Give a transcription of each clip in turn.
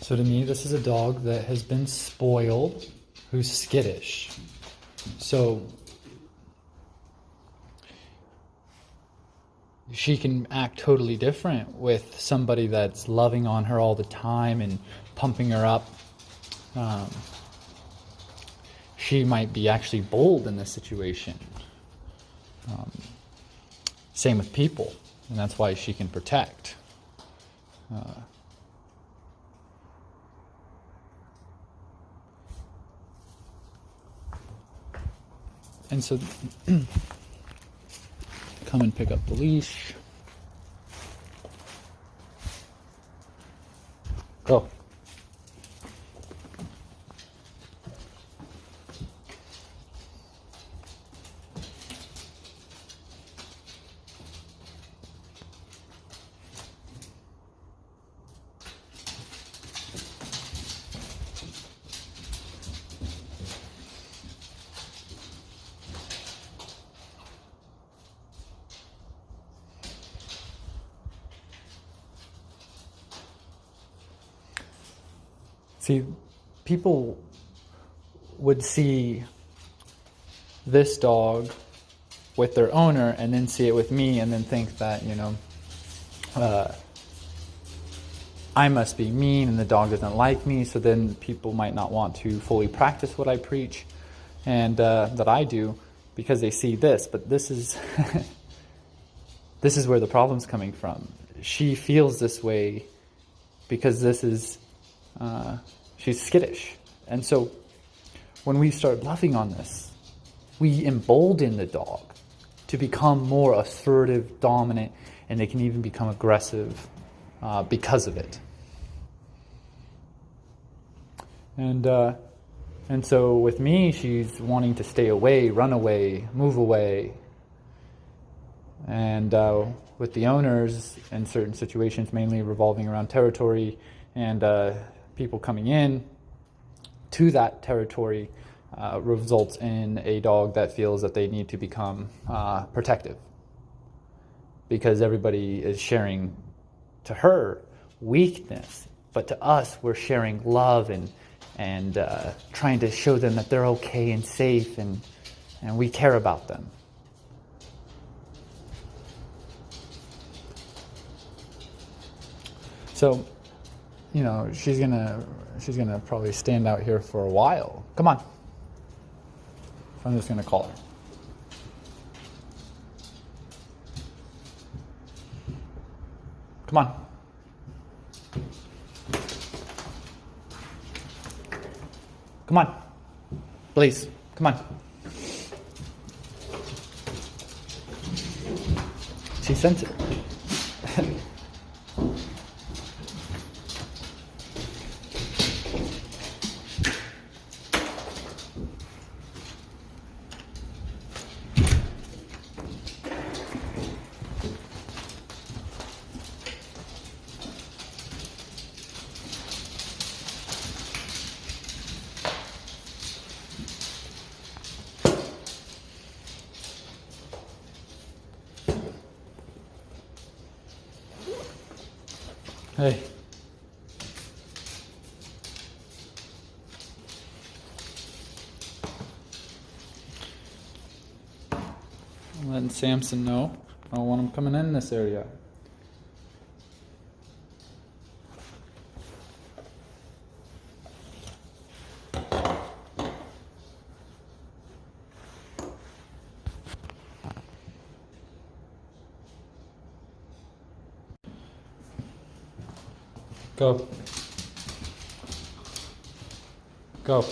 So to me, this is a dog that has been spoiled, who's skittish. So she can act totally different with somebody that's loving on her all the time and pumping her up. She might be actually bold in this situation. Same with people, and that's why she can protect. And so come and pick up the leash. Go. See, people would see this dog with their owner and then see it with me and then think that, I must be mean and the dog doesn't like me, so then people might not want to fully practice what I preach and that I do because they see this. But this is this is where the problem's coming from. She feels this way because this is she's skittish. And so when we start loving on this, we embolden the dog to become more assertive, dominant, and they can even become aggressive because of it. And so with me, she's wanting to stay away, run away, move away. And with the owners in certain situations, mainly revolving around territory and people coming in to that territory, results in a dog that feels that they need to become protective because everybody is sharing to her weakness, but to us we're sharing love and trying to show them that they're okay and safe and we care about them. So, she's gonna probably stand out here for a while. Come on. So I'm just gonna call her. Come on. Come on. Please, come on. She's sensitive. Hey. I'm letting Samson know. I don't want him coming in this area. Go. Go.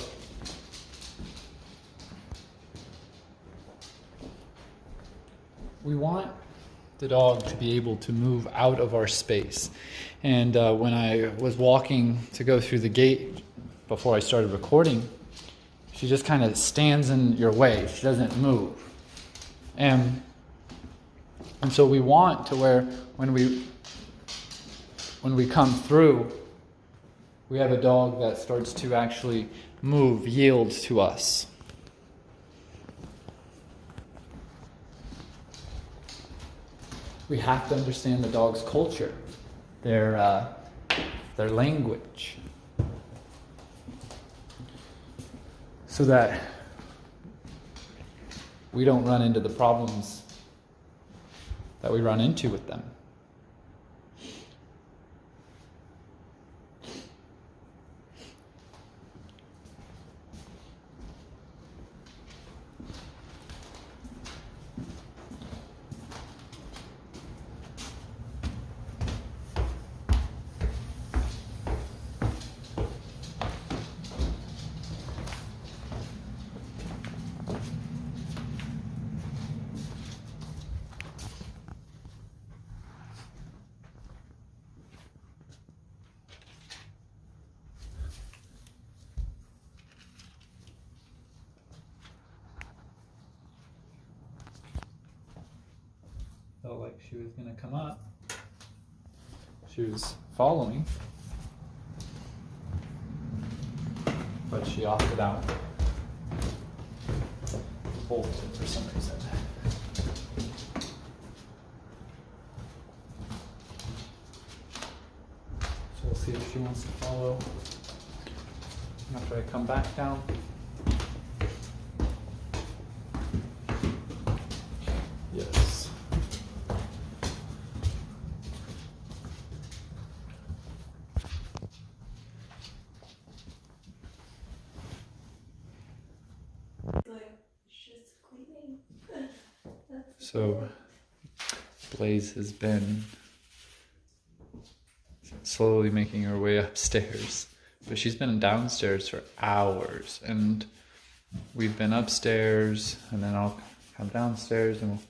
We want the dog to be able to move out of our space. And when I was walking to go through the gate before I started recording, she just kind of stands in your way. She doesn't move. And so we want to where when we come through, we have a dog that starts to actually move, yields to us. We have to understand the dog's culture, their language, so that we don't run into the problems that we run into with them. Felt like she was gonna come up. She was following, but she opted out. Bolted for some reason. So we'll see if she wants to follow after I come back down. Yes. So Blaze has been slowly making her way upstairs, but she's been downstairs for hours, and we've been upstairs, and then I'll come downstairs and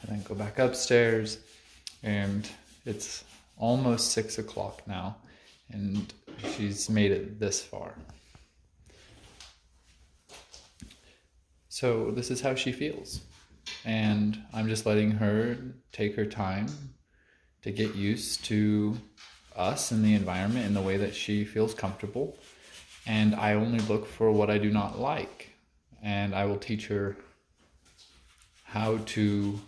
then go back upstairs, and it's almost 6 o'clock now, and she's made it this far. So this is how she feels. And I'm just letting her take her time to get used to us and the environment in the way that she feels comfortable. And I only look for what I do not like. And I will teach her how to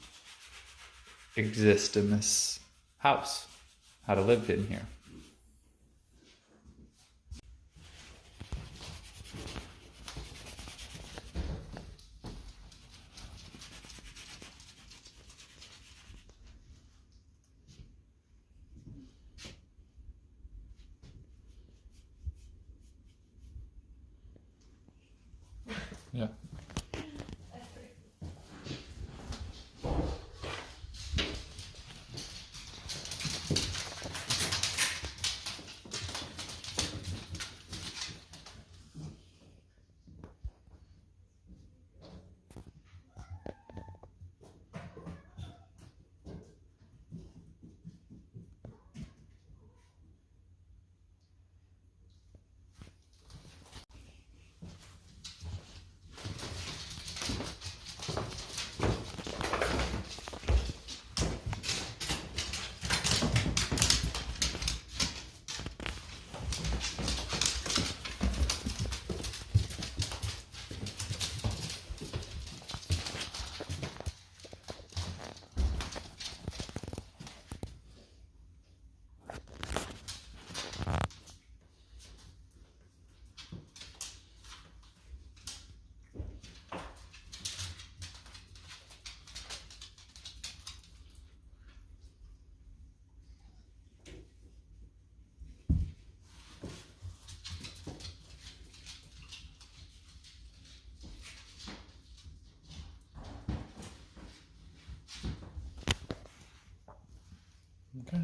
exist in this house, how to live in here. Yeah. Okay.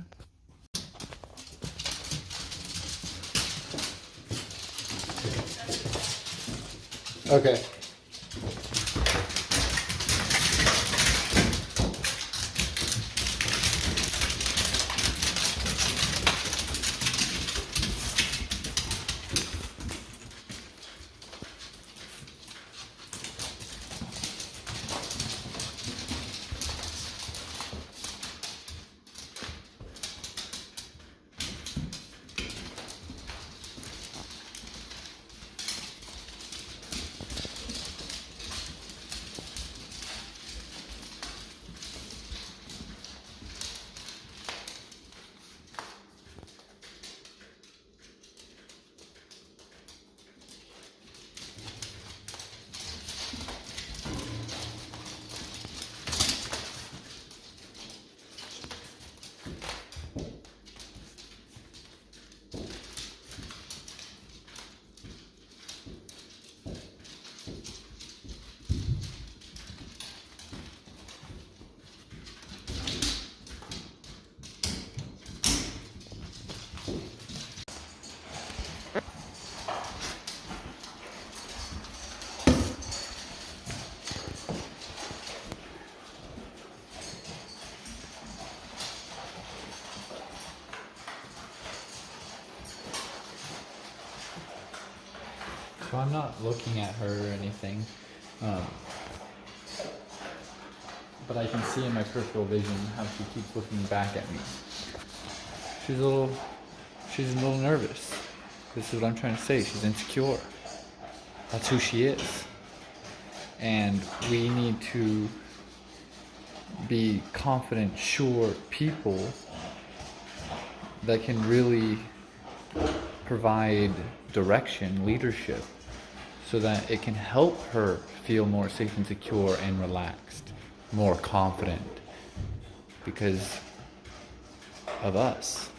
Okay. So I'm not looking at her or anything. But I can see in my peripheral vision how she keeps looking back at me. She's a little nervous. This is what I'm trying to say. She's insecure. That's who she is. And we need to be confident, sure people that can really provide direction, leadership, so that it can help her feel more safe and secure and relaxed, more confident because of us.